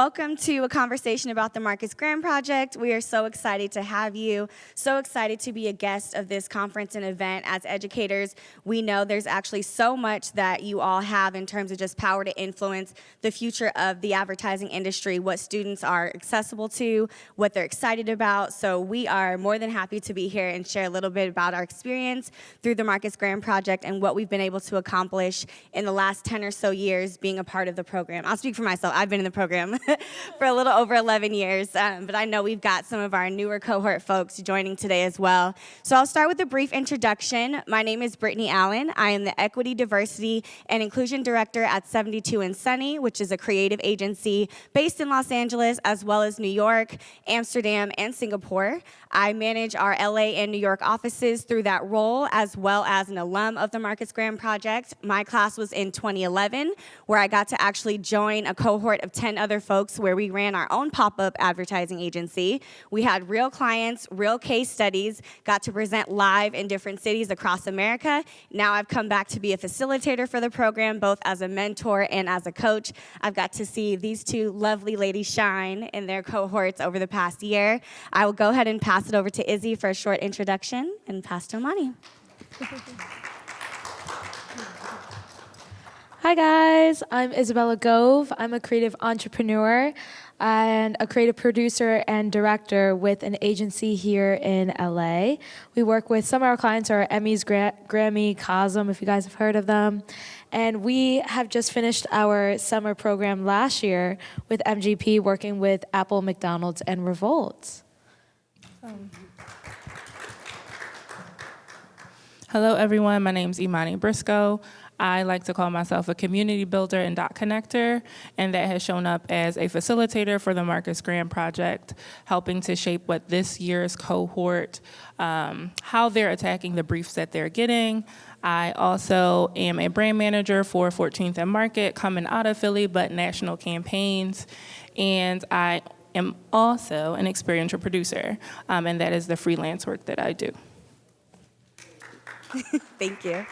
welcome to a conversation about the Marcus Graham Project. We are so excited to have you, so excited to be a guest of this conference and event. As educators, we know there's actually so much that you all have in terms of just power to influence the future of the advertising industry, what students are accessible to, what they're excited about. So we are more than happy to be here and share a little bit about our experience through the Marcus Graham Project and what we've been able to accomplish in the last 10 or so years being a part of the program. I'll speak for myself. I've been in the program for a little over 11 years, but I know we've got some of our newer cohort folks joining today as well. So I'll start with a brief introduction. My name is Brittany Allen. I am the Equity, Diversity, and Inclusion Director at 72 and Sunny, which is a creative agency based in Los Angeles, as well as New York, Amsterdam, and Singapore. I manage our LA and New York offices through that role, as well as an alum of the Marcus Graham Project. My class was in 2011, where I got to actually join a cohort of 10 other folks where we ran our own pop-up advertising agency. We had real clients, real case studies, got to present live in different cities across America. Now I've come back to be a facilitator for the program, both as a mentor and as a coach. I've got to see these two lovely ladies shine in their cohorts over the past year. I will go ahead and pass it over to Izzy for a short introduction and pass to Amani. Hi guys, I'm Isabella Gove. I'm a creative entrepreneur and a creative producer and director with an agency here in LA. We work with some of our clients are Emmys, Grammy, Cosm, if you guys have heard of them. And we have just finished our summer program last year with MGP, working with Apple, McDonald's, and Revolt. Hello everyone, my name is Imani Briscoe. I like to call myself a community builder and dot connector, and that has shown up as a facilitator for the Marcus Graham Project, helping to shape what this year's cohort, how they're attacking the briefs that they're getting. I also am a brand manager for 14th and Market, coming out of Philly, but national campaigns, and I am also an experiential producer, and that is the freelance work that I do. Thank you.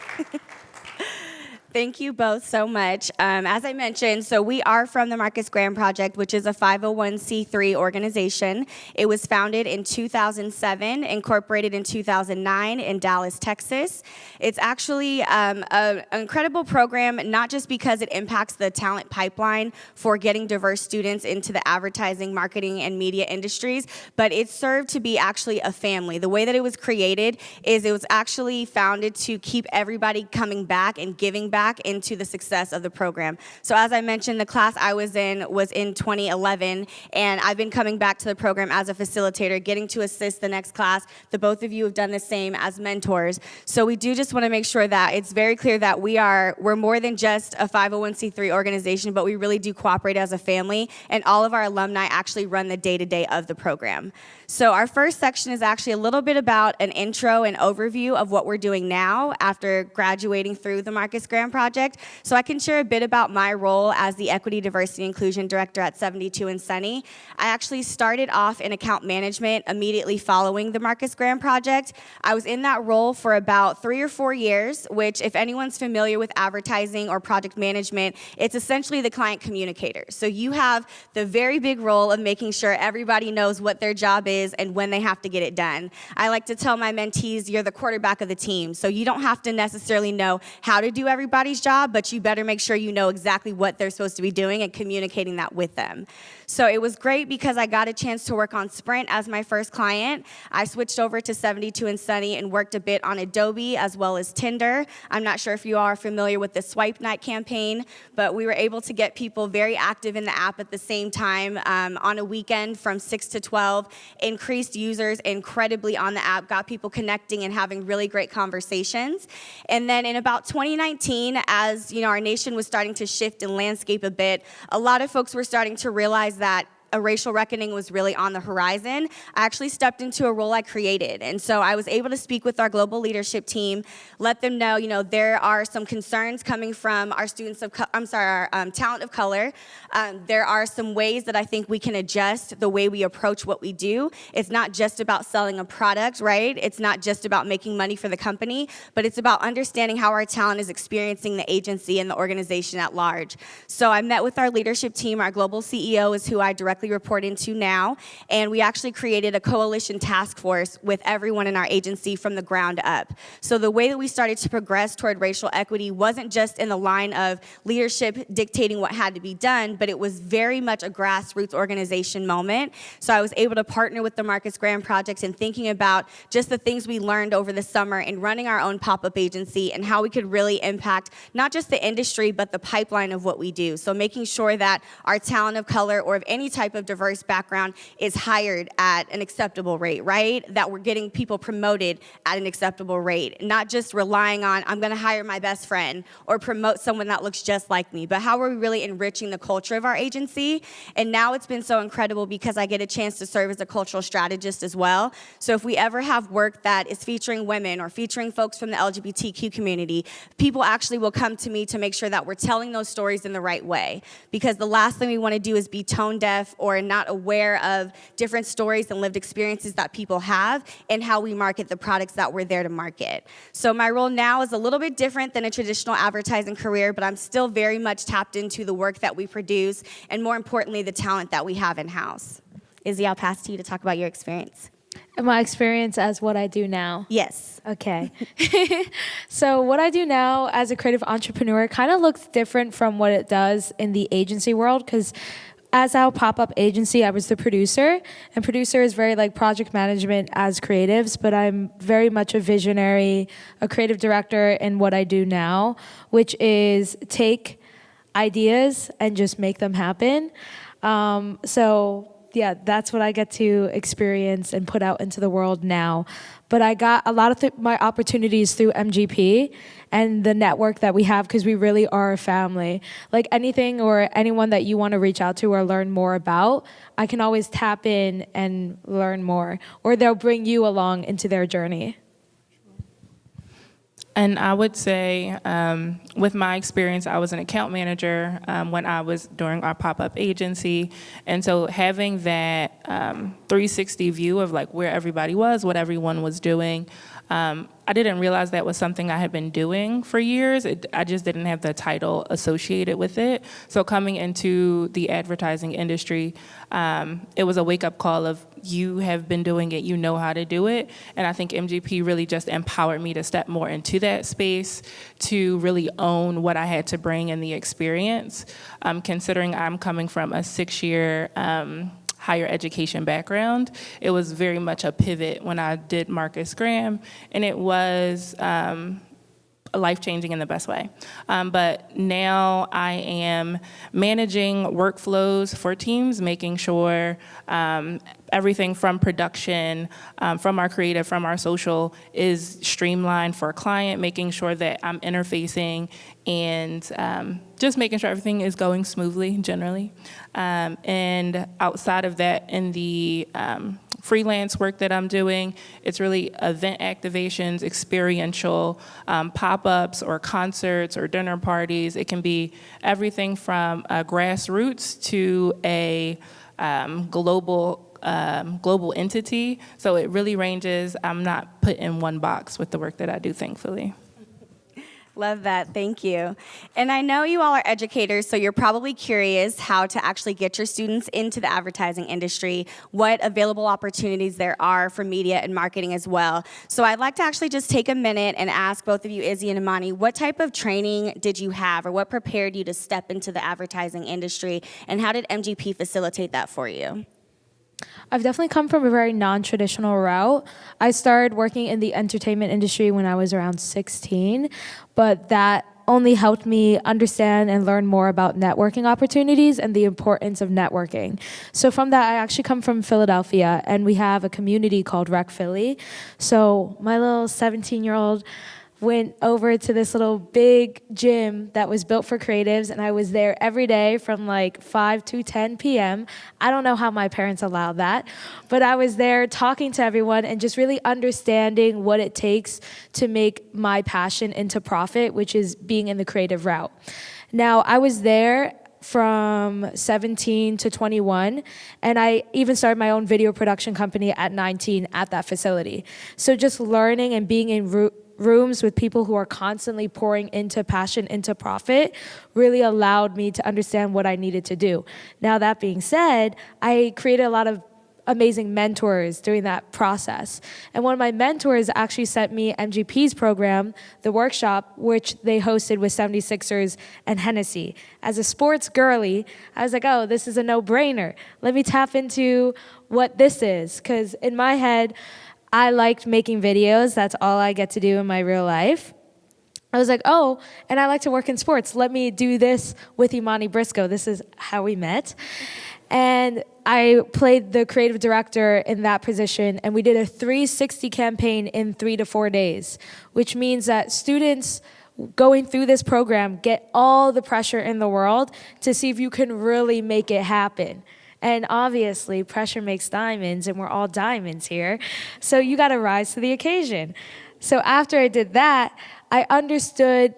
Thank you both so much. As I mentioned, so we are from the Marcus Graham Project, which is a 501c3 organization. It was founded in 2007, incorporated in 2009 in Dallas, Texas. It's actually an incredible program, not just because it impacts the talent pipeline for getting diverse students into the advertising, marketing, and media industries, but it served to be actually a family. The way that it was created is it was actually founded to keep everybody coming back and giving back into the success of the program. So as I mentioned, the class I was in 2011, and I've been coming back to the program as a facilitator, getting to assist the next class. The both of you have done the same as mentors. So we do just want to make sure that it's very clear that we're more than just a 501c3 organization, but we really do cooperate as a family, and all of our alumni actually run the day-to-day of the program. So our first section is actually a little bit about an intro and overview of what we're doing now after graduating through the Marcus Graham Project. So I can share a bit about my role as the Equity, Diversity, and Inclusion Director at 72 and Sunny. I actually started off in account management immediately following the Marcus Graham Project. I was in that role for about 3 or 4 years, which if anyone's familiar with advertising or project management, it's essentially the client communicator. So you have the very big role of making sure everybody knows what their job is and when they have to get it done. I like to tell my mentees, you're the quarterback of the team. So you don't have to necessarily know how to do everybody's job, but you better make sure you know exactly what they're supposed to be doing and communicating that with them. So it was great because I got a chance to work on Sprint as my first client. I switched over to 72 and Sunny and worked a bit on Adobe as well as Tinder. I'm not sure if you are familiar with the Swipe Night campaign, but we were able to get people very active in the app at the same time on a weekend from 6 to 12, increased users incredibly on the app, got people connecting and having really great conversations. And then in about 2019, as our nation was starting to shift and landscape a bit, a lot of folks were starting to realize that a racial reckoning was really on the horizon, I actually stepped into a role I created. And so I was able to speak with our global leadership team, let them know, there are some concerns coming from our our talent of color. There are some ways that I think we can adjust the way we approach what we do. It's not just about selling a product, right? It's not just about making money for the company, but it's about understanding how our talent is experiencing the agency and the organization at large. So I met with our leadership team. Our global CEO is who I directly report into now, and we actually created a coalition task force with everyone in our agency from the ground up. So the way that we started to progress toward racial equity wasn't just in the line of leadership dictating what had to be done, but it was very much a grassroots organization moment. So I was able to partner with the Marcus Graham Project in thinking about just the things we learned over the summer in running our own pop-up agency and how we could really impact not just the industry, but the pipeline of what we do. So making sure that our talent of color or of any type of diverse background is hired at an acceptable rate, right? That we're getting people promoted at an acceptable rate, not just relying on, I'm gonna hire my best friend or promote someone that looks just like me, but how are we really enriching the culture of our agency? And now it's been so incredible because I get a chance to serve as a cultural strategist as well. So if we ever have work that is featuring women or featuring folks from the LGBTQ community, people actually will come to me to make sure that we're telling those stories in the right way. Because the last thing we wanna do is be tone deaf or not aware of different stories and lived experiences that people have and how we market the products that we're there to market. So my role now is a little bit different than a traditional advertising career, but I'm still very much tapped into the work that we produce and more importantly, the talent that we have in-house. Izzy, I'll pass to you to talk about your experience. My experience as what I do now. Yes. Okay. So what I do now as a creative entrepreneur kind of looks different from what it does in the agency world, because as our pop-up agency, I was the producer, and producer is very like project management as creatives, but I'm very much a visionary, a creative director in what I do now, which is take ideas and just make them happen. Yeah, that's what I get to experience and put out into the world now. But I got a lot of my opportunities through MGP and the network that we have, because we really are a family. Like anything or anyone that you want to reach out to or learn more about, I can always tap in and learn more, or they'll bring you along into their journey. And I would say, with my experience, I was an account manager when I was during our pop-up agency. And so having that 360 view of like where everybody was, what everyone was doing, I didn't realize that was something I had been doing for years. I just didn't have the title associated with it. So coming into the advertising industry, it was a wake-up call of you have been doing it, you know how to do it. And I think MGP really just empowered me to step more into that space, to really own what I had to bring in the experience. Considering I'm coming from a 6-year higher education background, it was very much a pivot when I did Marcus Graham, and it was life-changing in the best way. But now I am managing workflows for teams, making sure everything from production, from our creative, from our social is streamlined for a client, making sure that I'm interfacing and just making sure everything is going smoothly generally. And outside of that, in the freelance work that I'm doing, it's really event activations, experiential pop-ups or concerts or dinner parties. It can be everything from grassroots to a global entity. So it really ranges. I'm not put in one box with the work that I do, thankfully. Love that, thank you. And I know you all are educators, so you're probably curious how to actually get your students into the advertising industry, what available opportunities there are for media and marketing as well. So I'd like to actually just take a minute and ask both of you, Izzy and Imani, what type of training did you have, or what prepared you to step into the advertising industry, and how did MGP facilitate that for you? I've definitely come from a very non-traditional route. I started working in the entertainment industry when I was around 16, but that only helped me understand and learn more about networking opportunities and the importance of networking. So from that, I actually come from Philadelphia, and we have a community called Rec Philly. So my little 17-year-old went over to this little big gym that was built for creatives, and I was there every day from like 5 to 10 p.m. I don't know how my parents allowed that, but I was there talking to everyone and just really understanding what it takes to make my passion into profit, which is being in the creative route. Now, I was there from 17 to 21, and I even started my own video production company at 19 at that facility. So just learning and being in rooms with people who are constantly pouring into passion, into profit, really allowed me to understand what I needed to do. Now, that being said, I created a lot of amazing mentors during that process. And one of my mentors actually sent me MGP's program, the workshop, which they hosted with 76ers and Hennessy. As a sports girly, I was like, oh, this is a no-brainer. Let me tap into what this is. Because in my head, I liked making videos. That's all I get to do in my real life. I was like, oh, and I like to work in sports. Let me do this with Imani Briscoe. This is how we met. And I played the creative director in that position, and we did a 360 campaign in 3 to 4 days, which means that students going through this program get all the pressure in the world to see if you can really make it happen. And obviously, pressure makes diamonds, and we're all diamonds here. So you got to rise to the occasion. So after I did that, I understood.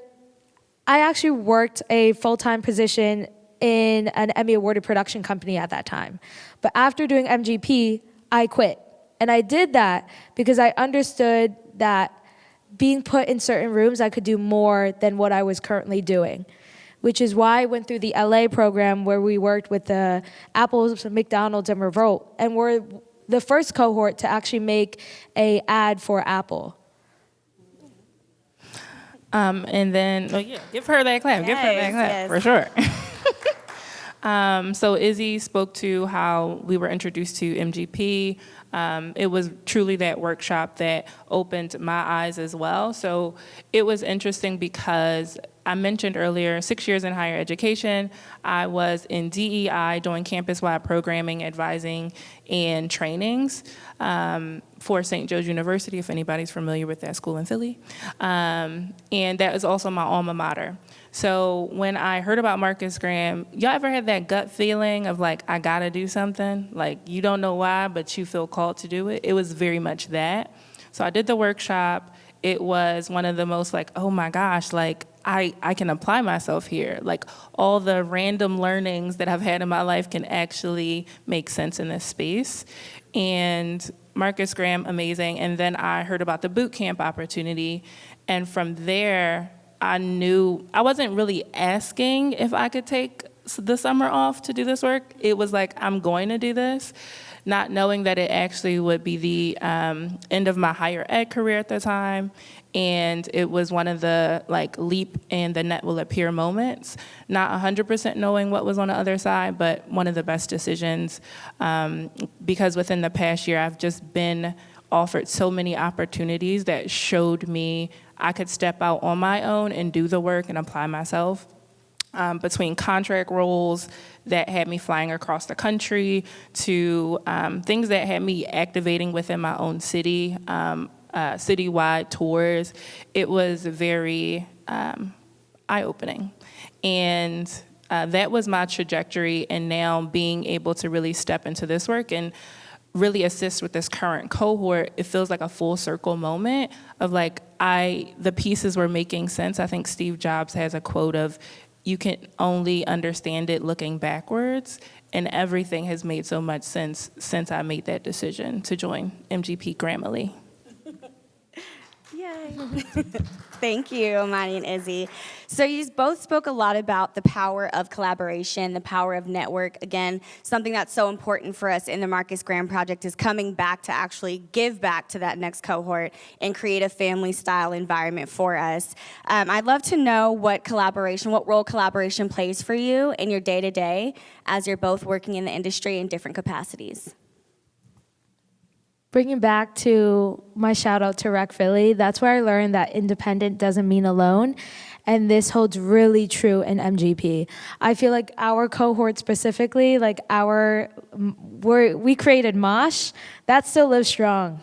I actually worked a full-time position in an Emmy-awarded production company at that time. But after doing MGP, I quit. And I did that because I understood that being put in certain rooms, I could do more than what I was currently doing, which is why I went through the LA program where we worked with the Apple's, McDonald's, and Revolt. And we're the first cohort to actually make an ad for Apple. And then, oh yeah, give her that clap. Give her that clap, Yes. for sure. So Izzy spoke to how we were introduced to MGP. It was truly that workshop that opened my eyes as well. So it was interesting because I mentioned earlier, 6 years in higher education. I was in DEI doing campus-wide programming, advising, and trainings for St. Joe's University, if anybody's familiar with that school in Philly. And that is also my alma mater. So when I heard about Marcus Graham, y'all ever had that gut feeling of like, I gotta do something? Like you don't know why, but you feel called to do it? It was very much that. So I did the workshop. It was one of the most like, oh my gosh, like I can apply myself here. Like all the random learnings that I've had in my life can actually make sense in this space. And Marcus Graham, amazing. And then I heard about the boot camp opportunity. And from there, I knew I wasn't really asking if I could take the summer off to do this work. It was like, I'm going to do this, not knowing that it actually would be the end of my higher ed career at the time. And it was one of the like leap and the net will appear moments, not 100% knowing what was on the other side, but one of the best decisions because within the past year, I've just been offered so many opportunities that showed me I could step out on my own and do the work and apply myself. Between contract roles that had me flying across the country to things that had me activating within my own city, citywide tours, it was very eye-opening. And that was my trajectory, and now being able to really step into this work and really assist with this current cohort, it feels like a full circle moment of like, the pieces were making sense. I think Steve Jobs has a quote of, you can only understand it looking backwards, and everything has made so much sense since I made that decision to join MGP Grammarly. Yay. Thank you, Imani and Izzy. So you both spoke a lot about the power of collaboration, the power of network. Again, something that's so important for us in the Marcus Graham Project is coming back to actually give back to that next cohort and create a family-style environment for us. I'd love to know what role collaboration plays for you in your day-to-day as you're both working in the industry in different capacities. Bringing back to my shout out to Rec Philly, that's where I learned that independent doesn't mean alone. And this holds really true in MGP. I feel like our cohort specifically, like we created Mosh, that still lives strong.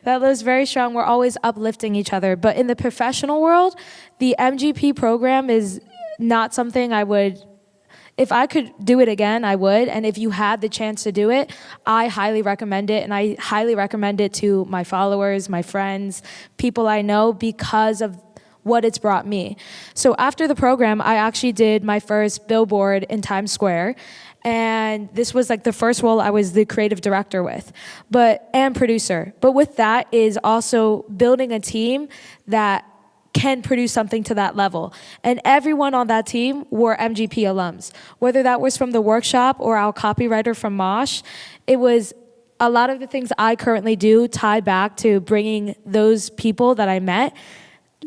That lives very strong. We're always uplifting each other. But in the professional world, the MGP program is not something I would, if I could do it again, I would. And if you had the chance to do it, I highly recommend it. And I highly recommend it to my followers, my friends, people I know, because of what it's brought me. So after the program, I actually did my first billboard in Times Square. And this was like the first role I was the creative director with, and producer. But with that is also building a team that can produce something to that level. And everyone on that team were MGP alums. Whether that was from the workshop or our copywriter from Mosh, it was a lot of the things I currently do tie back to bringing those people that I met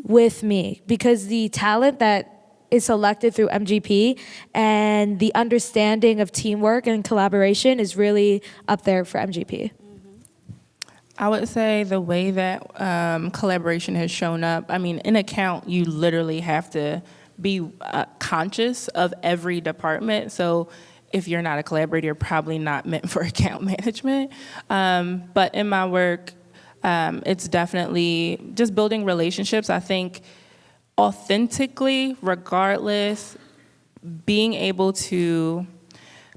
with me, because the talent that is selected through MGP and the understanding of teamwork and collaboration is really up there for MGP. I would say the way that collaboration has shown up, I mean, in account, you literally have to be conscious of every department. So if you're not a collaborator, you're probably not meant for account management. But in my work, it's definitely just building relationships. I think authentically, regardless, being able to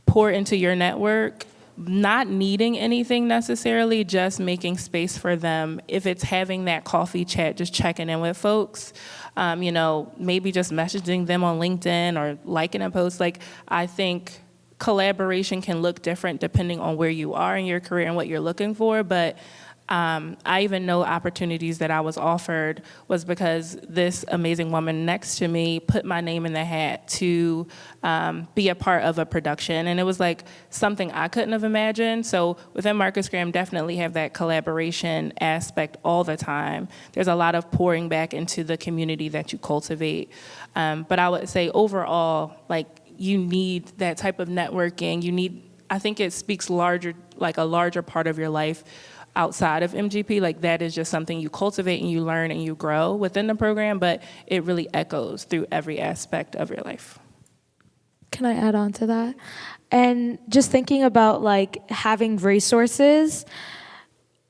pour into your network, not needing anything necessarily, just making space for them. If it's having that coffee chat, just checking in with folks, maybe just messaging them on LinkedIn or liking a post. Like, I think collaboration can look different depending on where you are in your career and what you're looking for, but I even know opportunities that I was offered was because this amazing woman next to me put my name in the hat to be a part of a production. And it was like something I couldn't have imagined. So within Marcus Graham, definitely have that collaboration aspect all the time. There's a lot of pouring back into the community that you cultivate. But I would say overall, like, you need that type of networking. I think it speaks larger, like a larger part of your life outside of MGP. Like, that is just something you cultivate and you learn and you grow within the program, but it really echoes through every aspect of your life. Can I add on to that? And just thinking about like having resources,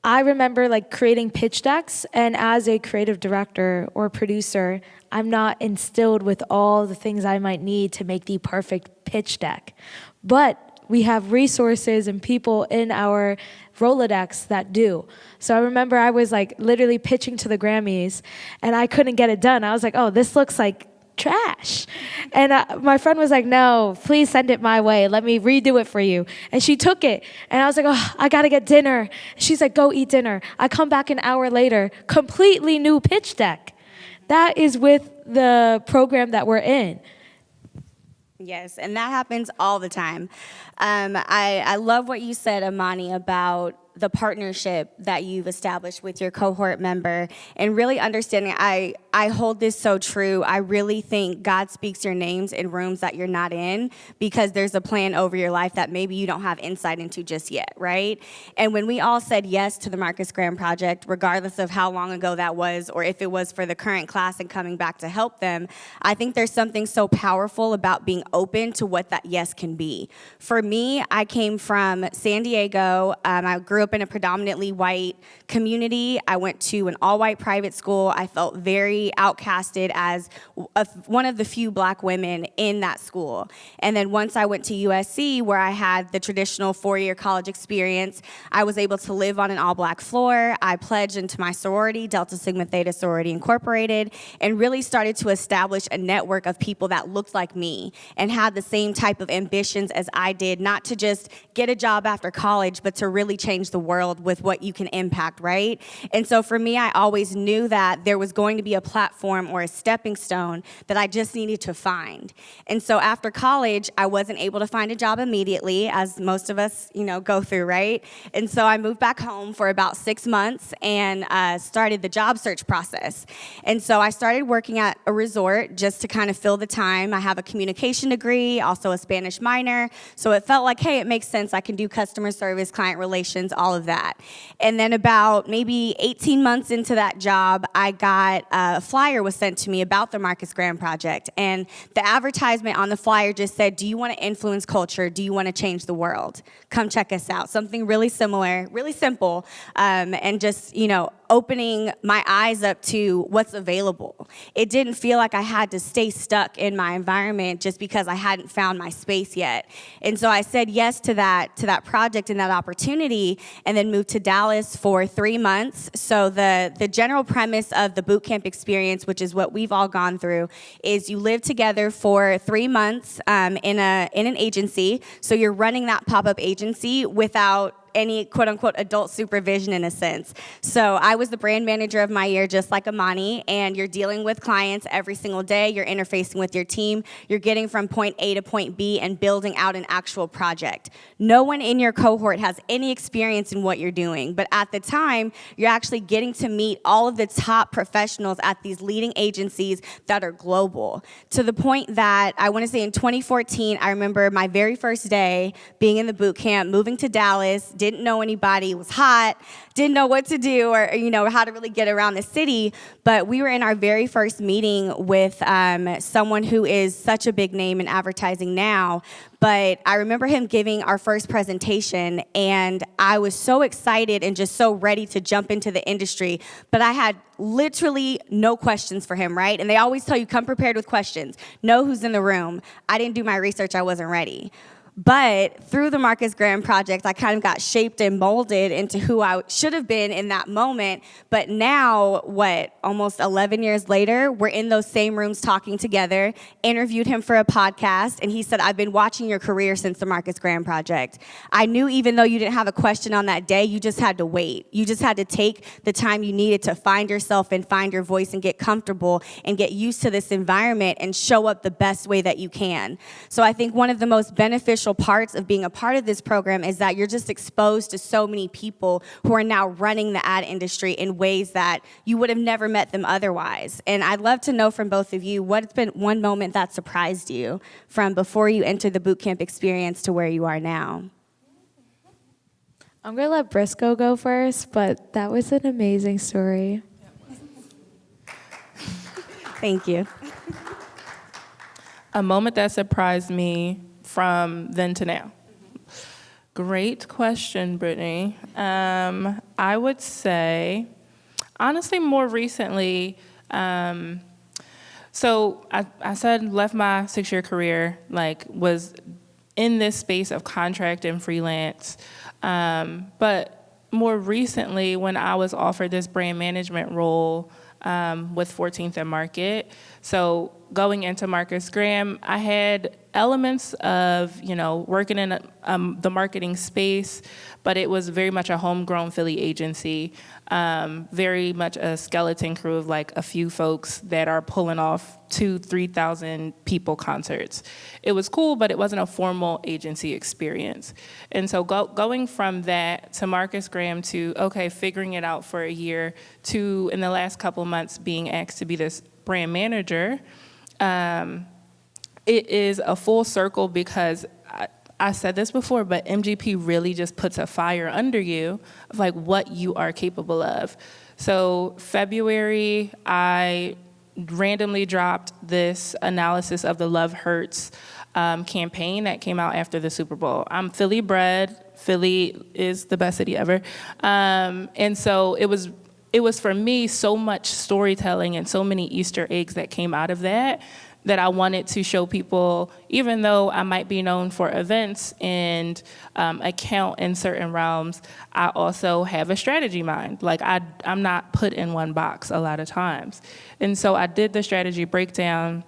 I remember like creating pitch decks, and as a creative director or producer, I'm not instilled with all the things I might need to make the perfect pitch deck. But we have resources and people in our Rolodex that do. So I remember I was like literally pitching to the Grammys and I couldn't get it done. I was like, oh, this looks like trash. And my friend was like, no, please send it my way. Let me redo it for you. And she took it. And I was like, oh, I got to get dinner. She's like, go eat dinner. I come back an hour later, completely new pitch deck. That is with the program that we're in. Yes, and that happens all the time. I love what you said, Amani, about the partnership that you've established with your cohort member and really understanding. I hold this so true. I really think God speaks your names in rooms that you're not in because there's a plan over your life that maybe you don't have insight into just yet, right? And when we all said yes to the Marcus Graham Project, regardless of how long ago that was or if it was for the current class and coming back to help them, I think there's something so powerful about being open to what that yes can be. For me, I came from San Diego. I grew up in a predominantly white community. I went to an all-white private school. I felt very outcasted as one of the few black women in that school. And then once I went to USC, where I had the traditional four-year college experience, I was able to live on an all-black floor. I pledged into my sorority, Delta Sigma Theta Sorority Incorporated, and really started to establish a network of people that looked like me and had the same type of ambitions as I did, not to just get a job after college, but to really change the world with what you can impact, right? And so for me, I always knew that there was going to be a platform or a stepping stone that I just needed to find. And so after college, I wasn't able to find a job immediately, as most of us, go through, right? And so I moved back home for about 6 months and started the job search process. And so I started working at a resort just to kind of fill the time. I have a communication degree, also a Spanish minor. So it felt like, hey, it makes sense. I can do customer service, client relations, all of that. And then about maybe 18 months into that job, I got a flyer was sent to me about the Marcus Graham Project. And the advertisement on the flyer just said, do you want to influence culture? Do you want to change the world? Come check us out. Something really similar, really simple, and just, opening my eyes up to what's available. It didn't feel like I had to stay stuck in my environment just because I hadn't found my space yet. And so I said yes to that project and that opportunity, and then moved to Dallas for 3 months. So the general premise of the boot camp experience, which is what we've all gone through, is you live together for 3 months in an agency. So you're running that pop-up agency without any quote-unquote adult supervision in a sense. So I was the brand manager of my year, just like Imani, and you're dealing with clients every single day. You're interfacing with your team. You're getting from point A to point B and building out an actual project. No one in your cohort has any experience in what you're doing, but at the time, you're actually getting to meet all of the top professionals at these leading agencies that are global, to the point that I want to say in 2014, I remember my very first day being in the boot camp, moving to Dallas, didn't know anybody, it was hot, didn't know what to do or how to really get around the city. But we were in our very first meeting with someone who is such a big name in advertising now. But I remember him giving our first presentation, and I was so excited and just so ready to jump into the industry. But I had literally no questions for him, right? And they always tell you, come prepared with questions. Know who's in the room. I didn't do my research. I wasn't ready. But through the Marcus Graham Project, I kind of got shaped and molded into who I should have been in that moment. But now, almost 11 years later, we're in those same rooms talking together, interviewed him for a podcast, and he said, I've been watching your career since the Marcus Graham Project. I knew even though you didn't have a question on that day, you just had to wait. You just had to take the time you needed to find yourself and find your voice and get comfortable and get used to this environment and show up the best way that you can. So I think one of the most beneficial parts of being a part of this program is that you're just exposed to so many people who are now running the ad industry in ways that you would have never met them otherwise. And I'd love to know from both of you, what's been one moment that surprised you from before you entered the boot camp experience to where you are now? I'm going to let Briscoe go first, but that was an amazing story. Thank you. A moment that surprised me from then to now. Great question, Brittany. I would say, honestly, more recently, so I said left my 6-year career, was in this space of contract and freelance. But more recently, when I was offered this brand management role with 14th and Market, so going into Marcus Graham, I had elements of, working in the marketing space, but it was very much a homegrown Philly agency, very much a skeleton crew of a few folks that are pulling off 2,000-3,000 people concerts. It was cool, but it wasn't a formal agency experience. And so going from that to Marcus Graham to, figuring it out for a year, to in the last couple months being asked to be this brand manager, it is a full circle because I said this before, but MGP really just puts a fire under you of what you are capable of. So February, I randomly dropped this analysis of the Love Hurts campaign that came out after the Super Bowl. I'm Philly bred. Philly is the best city ever. And so it was for me so much storytelling and so many Easter eggs that came out of that I wanted to show people, even though I might be known for events and account in certain realms, I also have a strategy mind. I'm not put in one box a lot of times. And so I did the strategy breakdown,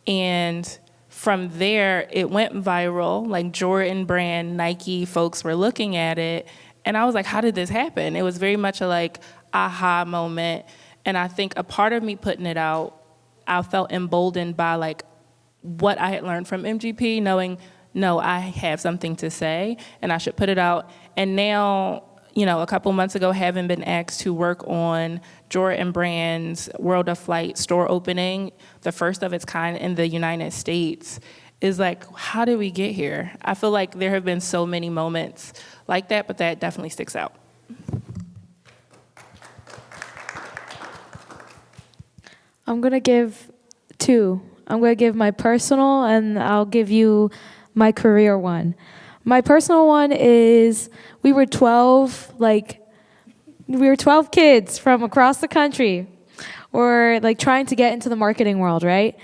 and from there, it went viral. Jordan brand, Nike folks were looking at it, and I was like, how did this happen? It was very much a aha moment. And I think a part of me putting it out, I felt emboldened by what I had learned from MGP, knowing, no, I have something to say and I should put it out. And now, a couple months ago, having been asked to work on Jordan Brand's World of Flight store opening, the first of its kind in the United States, is how did we get here? I feel like there have been so many moments like that, but that definitely sticks out. I'm going to give two. I'm going to give my personal, and I'll give you my career one. My personal one is we were 12 kids from across the country. We're like trying to get into the marketing world, right?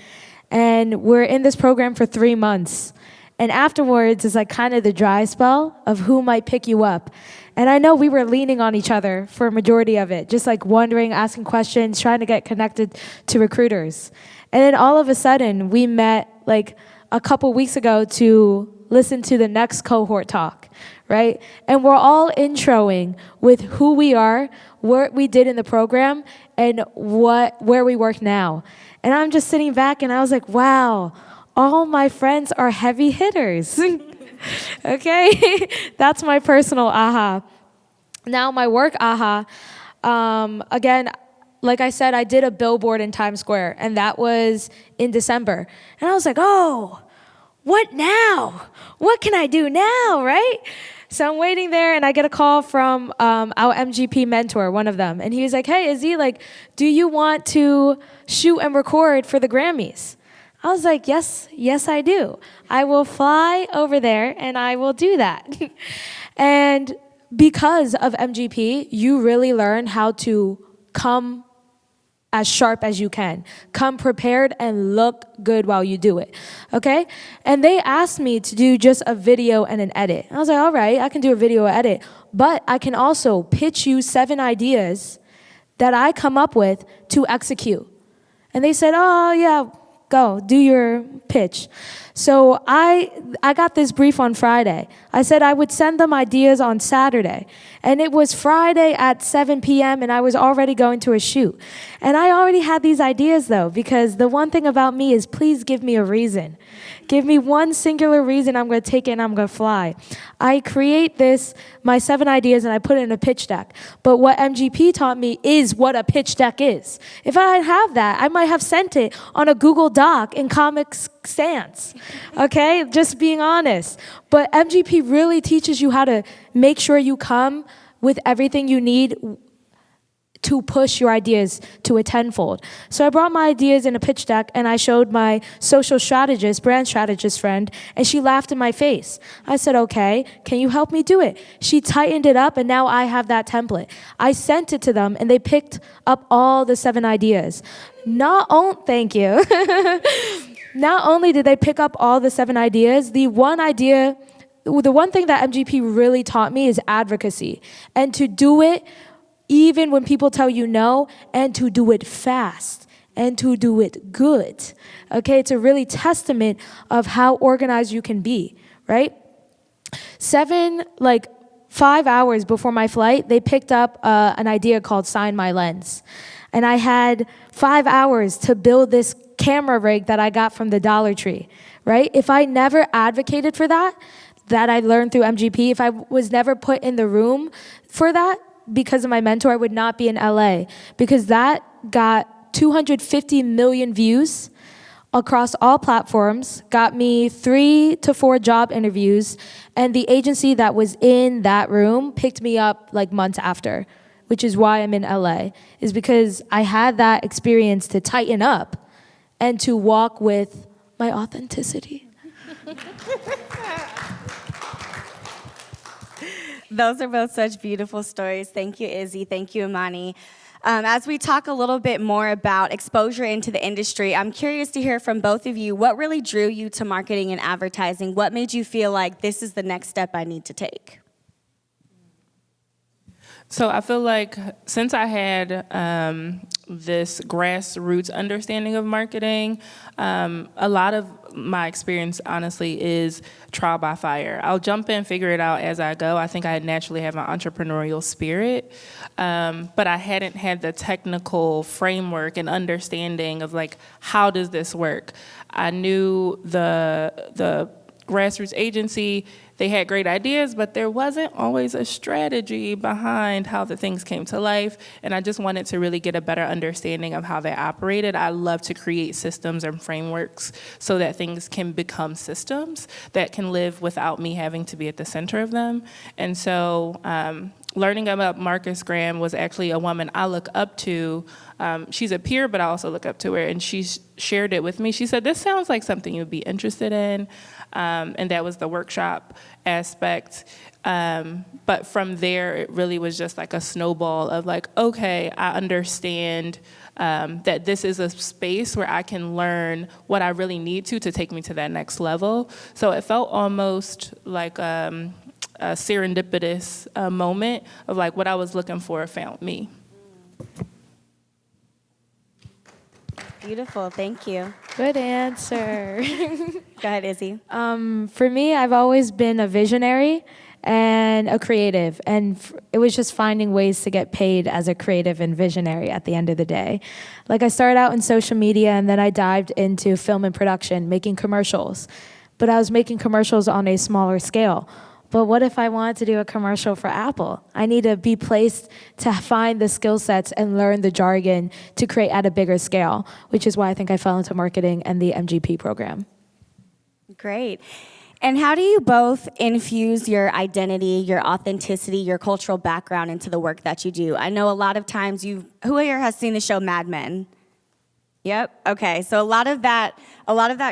And we're in this program for 3 months. And afterwards is like kind of the dry spell of who might pick you up. And I know we were leaning on each other for a majority of it, just like wondering, asking questions, trying to get connected to recruiters. And then all of a sudden, we met like a couple weeks ago to listen to the next cohort talk, right? And we're all introing with who we are, what we did in the program, and where we work now. And I'm just sitting back and I was like, wow, all my friends are heavy hitters. Okay? That's my personal aha. Now my work aha, again, like I said, I did a billboard in Times Square, and that was in December. And I was like, oh, what now? What can I do now, right? So I'm waiting there, and I get a call from our MGP mentor, one of them. And he was like, hey, Izzy, like, do you want to shoot and record for the Grammys? I was like, yes, I do. I will fly over there, and I will do that. And because of MGP, you really learn how to come as sharp as you can. Come prepared and look good while you do it, okay? And they asked me to do just a video and an edit. I was like, all right, I can do a video edit, but I can also pitch you 7 ideas that I come up with to execute. And they said, oh, yeah, go, do your pitch. So I got this brief on Friday. I said I would send them ideas on Saturday. And it was Friday at 7 p.m. and I was already going to a shoot. And I already had these ideas though, because the one thing about me is please give me a reason. Give me one singular reason I'm going to take it and I'm going to fly. I create my 7 ideas, and I put it in a pitch deck. But what MGP taught me is what a pitch deck is. If I didn't have that, I might have sent it on a Google Doc in Comic Sans. Okay? Just being honest. But MGP really teaches you how to make sure you come with everything you need to push your ideas to a tenfold. So I brought my ideas in a pitch deck, and I showed my social strategist, brand strategist friend, and she laughed in my face. I said, okay, can you help me do it? She tightened it up, and now I have that template. I sent it to them, and they picked up all the 7 ideas. Thank you. Not only did they pick up all the 7 ideas, the one thing that MGP really taught me is advocacy, and to do it even when people tell you no, and to do it fast, and to do it good. Okay, it's a really testament of how organized you can be, right? 5 hours before my flight, they picked up an idea called Sign My Lens. And I had 5 hours to build this camera rig that I got from the Dollar Tree, right? If I never advocated for that I learned through MGP, if I was never put in the room for that, because of my mentor, I would not be in LA, because that got 250 million views across all platforms, got me 3 to 4 job interviews, and the agency that was in that room picked me up like months after, which is why I'm in LA, is because I had that experience to tighten up and to walk with my authenticity. Those are both such beautiful stories. Thank you, Izzy. Thank you, Imani. As we talk a little bit more about exposure into the industry, I'm curious to hear from both of you, what really drew you to marketing and advertising? What made you feel like this is the next step I need to take? So I feel like since I had this grassroots understanding of marketing, a lot of my experience, honestly, is trial by fire. I'll jump in, figure it out as I go. I think I naturally have an entrepreneurial spirit, but I hadn't had the technical framework and understanding of like, how does this work? I knew the grassroots agency, they had great ideas, but there wasn't always a strategy behind how the things came to life, and I just wanted to really get a better understanding of how they operated. I love to create systems and frameworks so that things can become systems that can live without me having to be at the center of them. And so learning about Marcus Graham was actually a woman I look up to. She's a peer, but I also look up to her, and she shared it with me. She said, this sounds like something you'd be interested in, and that was the workshop aspect. But from there, it really was just like a snowball of like, okay, I understand that this is a space where I can learn what I really need to take me to that next level. So it felt almost like a serendipitous moment of like what I was looking for found me. Beautiful, thank you. Good answer. Go ahead, Izzy. For me, I've always been a visionary and a creative, and it was just finding ways to get paid as a creative and visionary at the end of the day. Like I started out in social media, and then I dived into film and production, making commercials. But I was making commercials on a smaller scale. But what if I wanted to do a commercial for Apple? I need to be placed to find the skill sets and learn the jargon to create at a bigger scale, which is why I think I fell into marketing and the MGP program. Great. And how do you both infuse your identity, your authenticity, your cultural background into the work that you do? I know a lot of times who here has seen the show Mad Men? Yep. Okay. So a lot of that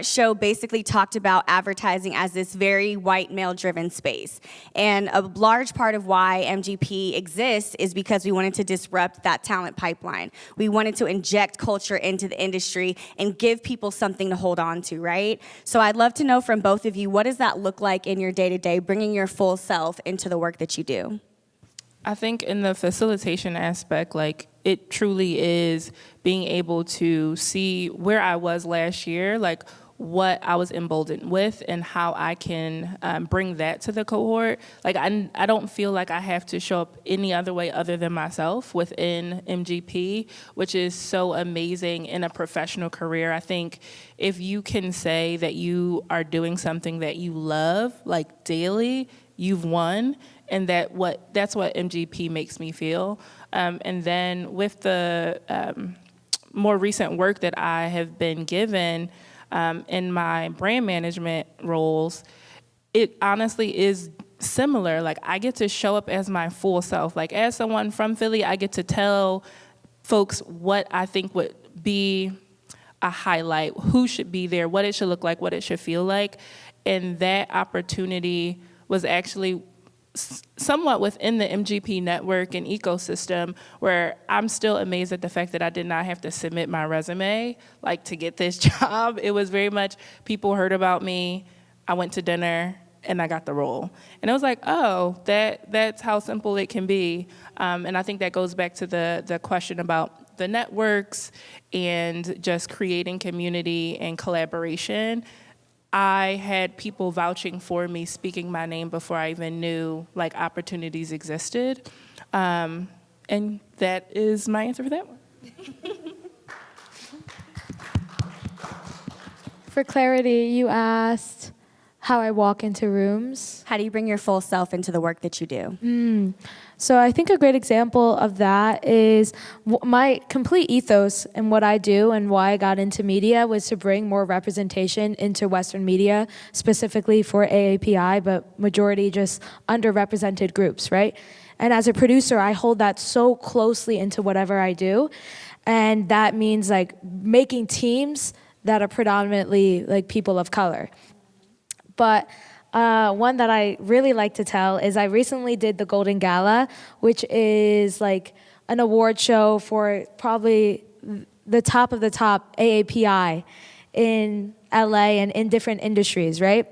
show basically talked about advertising as this very white male-driven space. And a large part of why MGP exists is because we wanted to disrupt that talent pipeline. We wanted to inject culture into the industry and give people something to hold on to, right? So I'd love to know from both of you, what does that look like in your day-to-day, bringing your full self into the work that you do? I think in the facilitation aspect, like it truly is being able to see where I was last year, like what I was emboldened with and how I can bring that to the cohort. Like I don't feel like I have to show up any other way other than myself within MGP, which is so amazing in a professional career. I think if you can say that you are doing something that you love, like daily, you've won. And that's what MGP makes me feel. And then with the more recent work that I have been given in my brand management roles, it honestly is similar. Like I get to show up as my full self. Like as someone from Philly, I get to tell folks what I think would be a highlight, who should be there, what it should look like, what it should feel like. And that opportunity was actually somewhat within the MGP network and ecosystem, where I'm still amazed at the fact that I did not have to submit my resume like to get this job. It was very much people heard about me, I went to dinner, and I got the role. And it was like, oh, that's how simple it can be. And I think that goes back to the question about the networks and just creating community and collaboration. I had people vouching for me, speaking my name before I even knew like opportunities existed. And that is my answer for that one. For clarity, you asked how I walk into rooms. How do you bring your full self into the work that you do? So I think a great example of that is my complete ethos and what I do and why I got into media was to bring more representation into Western media, specifically for AAPI, but majority just underrepresented groups, right? And as a producer, I hold that so closely into whatever I do. And that means like making teams that are predominantly like people of color. But one that I really like to tell is I recently did the Golden Gala, which is like an award show for probably the top of the top AAPI in LA and in different industries, right?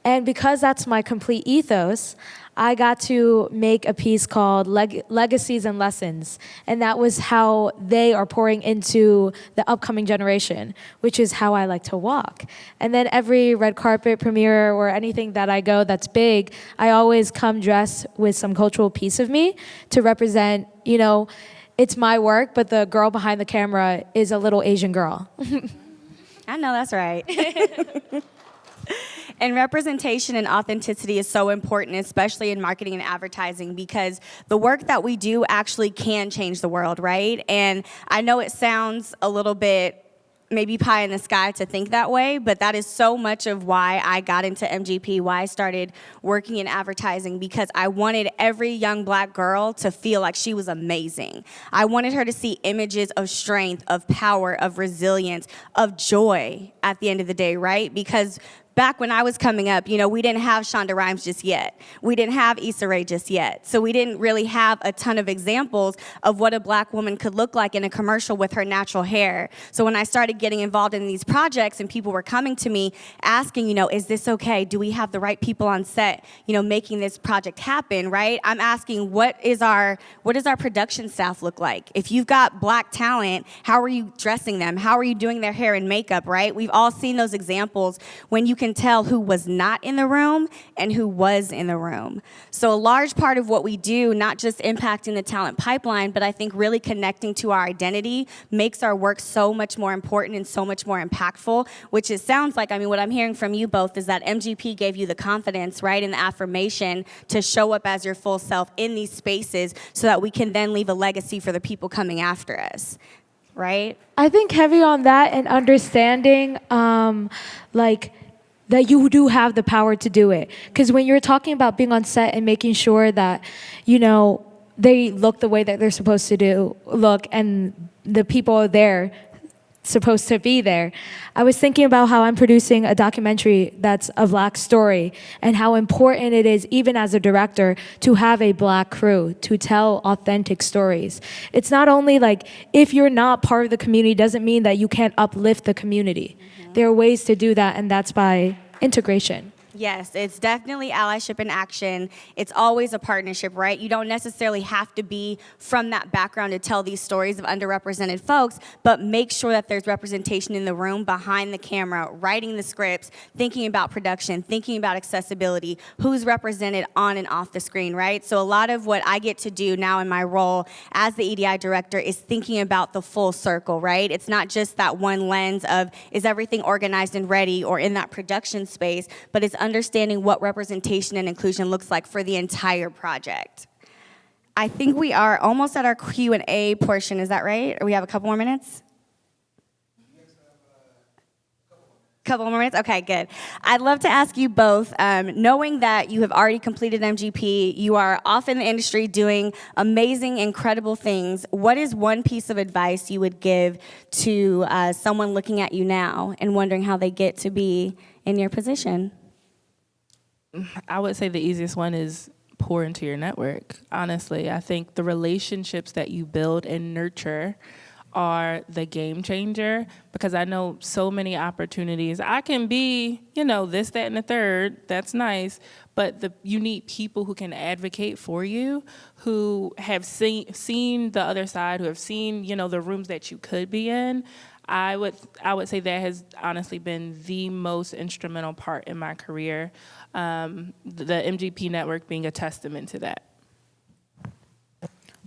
And because that's my complete ethos, I got to make a piece called Legacies and Lessons. And that was how they are pouring into the upcoming generation, which is how I like to walk. And then every red carpet premiere or anything that I go that's big, I always come dressed with some cultural piece of me to represent, you know, it's my work, but the girl behind the camera is a little Asian girl. I know that's right. And representation and authenticity is so important, especially in marketing and advertising, because the work that we do actually can change the world, right? And I know it sounds a little bit maybe pie in the sky to think that way, but that is so much of why I got into MGP, why I started working in advertising, because I wanted every young black girl to feel like she was amazing. I wanted her to see images of strength, of power, of resilience, of joy at the end of the day, right? Because back when I was coming up, we didn't have Shonda Rhimes just yet. We didn't have Issa Rae just yet. So we didn't really have a ton of examples of what a black woman could look like in a commercial with her natural hair. So when I started getting involved in these projects and people were coming to me asking, is this okay? Do we have the right people on set, making this project happen, right? I'm asking, what does our production staff look like? If you've got black talent, how are you dressing them? How are you doing their hair and makeup, right? We've all seen those examples when you can tell who was not in the room and who was in the room. So a large part of what we do, not just impacting the talent pipeline, but I think really connecting to our identity makes our work so much more important and so much more impactful, which it sounds like, what I'm hearing from you both is that MGP gave you the confidence, right, and the affirmation to show up as your full self in these spaces so that we can then leave a legacy for the people coming after us, right? I think heavy on that and understanding, that you do have the power to do it. Because when you're talking about being on set and making sure that, they look the way that they're supposed to look, and the people are there, supposed to be there. I was thinking about how I'm producing a documentary that's a black story, and how important it is, even as a director, to have a black crew to tell authentic stories. It's not only like, if you're not part of the community, doesn't mean that you can't uplift the community. There are ways to do that, and that's by integration. Yes, it's definitely allyship in action. It's always a partnership, right? You don't necessarily have to be from that background to tell these stories of underrepresented folks, but make sure that there's representation in the room, behind the camera, writing the scripts, thinking about production, thinking about accessibility, who's represented on and off the screen, right? So a lot of what I get to do now in my role as the EDI director is thinking about the full circle, right? It's not just that one lens of, is everything organized and ready or in that production space, but it's understanding what representation and inclusion looks like for the entire project. I think we are almost at our Q&A portion. Is that right? Or we have a couple more minutes? Couple more minutes? Okay, good. I'd love to ask you both, knowing that you have already completed MGP, you are off in the industry doing amazing, incredible things, what is one piece of advice you would give to someone looking at you now and wondering how they get to be in your position? I would say the easiest one is pour into your network. Honestly, I think the relationships that you build and nurture are the game changer, because I know so many opportunities. I can be, this, that, and the third. That's nice. But you need people who can advocate for you, who have seen the other side, who have seen, the rooms that you could be in. I would say that has honestly been the most instrumental part in my career. The MGP network being a testament to that.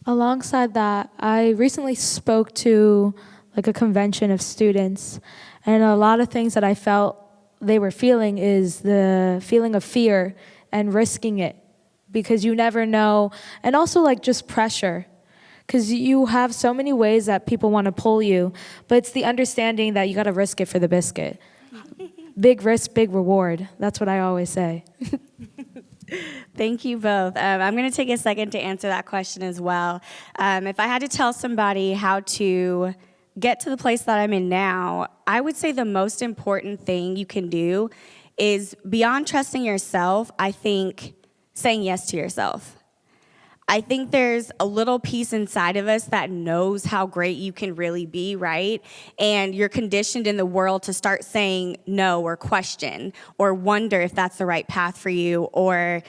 Alongside that, I recently spoke to a convention of students, and a lot of things that I felt they were feeling is the feeling of fear and risking it, because you never know, and also just pressure. Because you have so many ways that people want to pull you, but it's the understanding that you got to risk it for the biscuit. Big risk, big reward. That's what I always say. Thank you both. I'm going to take a second to answer that question as well. If I had to tell somebody how to get to the place that I'm in now, I would say the most important thing you can do is, beyond trusting yourself, I think saying yes to yourself. I think there's a little piece inside of us that knows how great you can really be, right? And you're conditioned in the world to start saying no or question or wonder if that's the right path for you, or,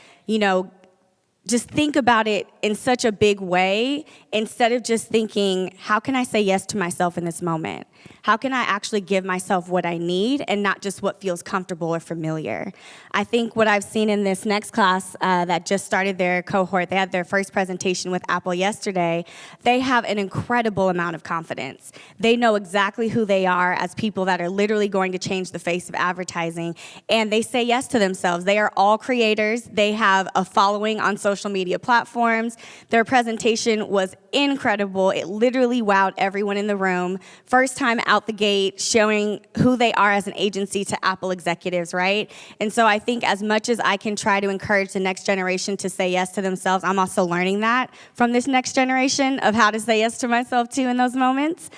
just think about it in such a big way instead of just thinking, how can I say yes to myself in this moment? How can I actually give myself what I need and not just what feels comfortable or familiar? I think what I've seen in this next class that just started their cohort, they had their first presentation with Apple yesterday, they have an incredible amount of confidence. They know exactly who they are as people that are literally going to change the face of advertising, and they say yes to themselves. They are all creators. They have a following on social media platforms. Their presentation was incredible. It literally wowed everyone in the room. First time time out the gate showing who they are as an agency to Apple executives, right? And so I think as much as I can try to encourage the next generation to say yes to themselves, I'm also learning that from this next generation of how to say yes to myself too in those moments.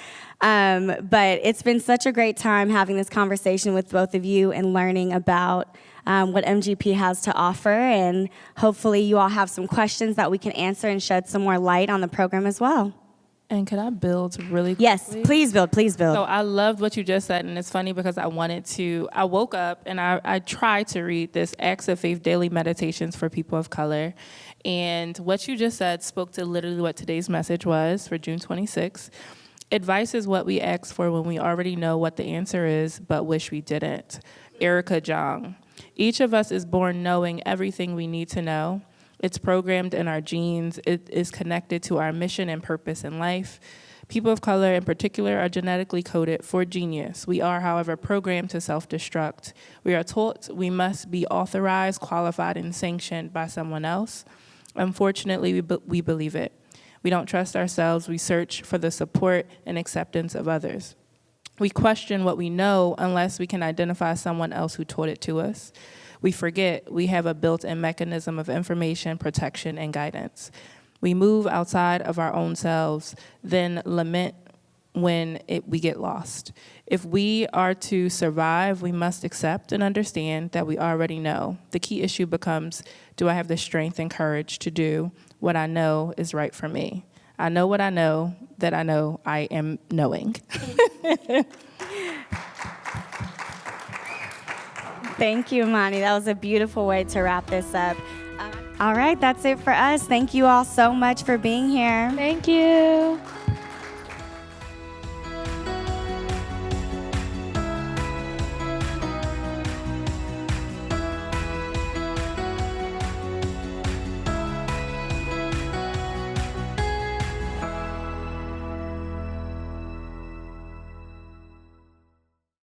But it's been such a great time having this conversation with both of you and learning about what MGP has to offer. And hopefully you all have some questions that we can answer and shed some more light on the program as well. And can I build really quickly? Yes, please build, please build. So I loved what you just said, and it's funny because I woke up and I tried to read this Acts of Faith Daily Meditations for People of Color. And what you just said spoke to literally what today's message was for June 26th. Advice is what we ask for when we already know what the answer is, but wish we didn't. Erica Jong. Each of us is born knowing everything we need to know. It's programmed in our genes. It is connected to our mission and purpose in life. People of color in particular are genetically coded for genius. We are, however, programmed to self-destruct. We are taught we must be authorized, qualified, and sanctioned by someone else. Unfortunately, we believe it. We don't trust ourselves. We search for the support and acceptance of others. We question what we know unless we can identify someone else who taught it to us. We forget we have a built-in mechanism of information, protection, and guidance. We move outside of our own selves, then lament when we get lost. If we are to survive, we must accept and understand that we already know. The key issue becomes, do I have the strength and courage to do what I know is right for me? I know what I know that I know I am knowing. Thank you, Imani. That was a beautiful way to wrap this up. All right, that's it for us. Thank you all so much for being here. Thank you.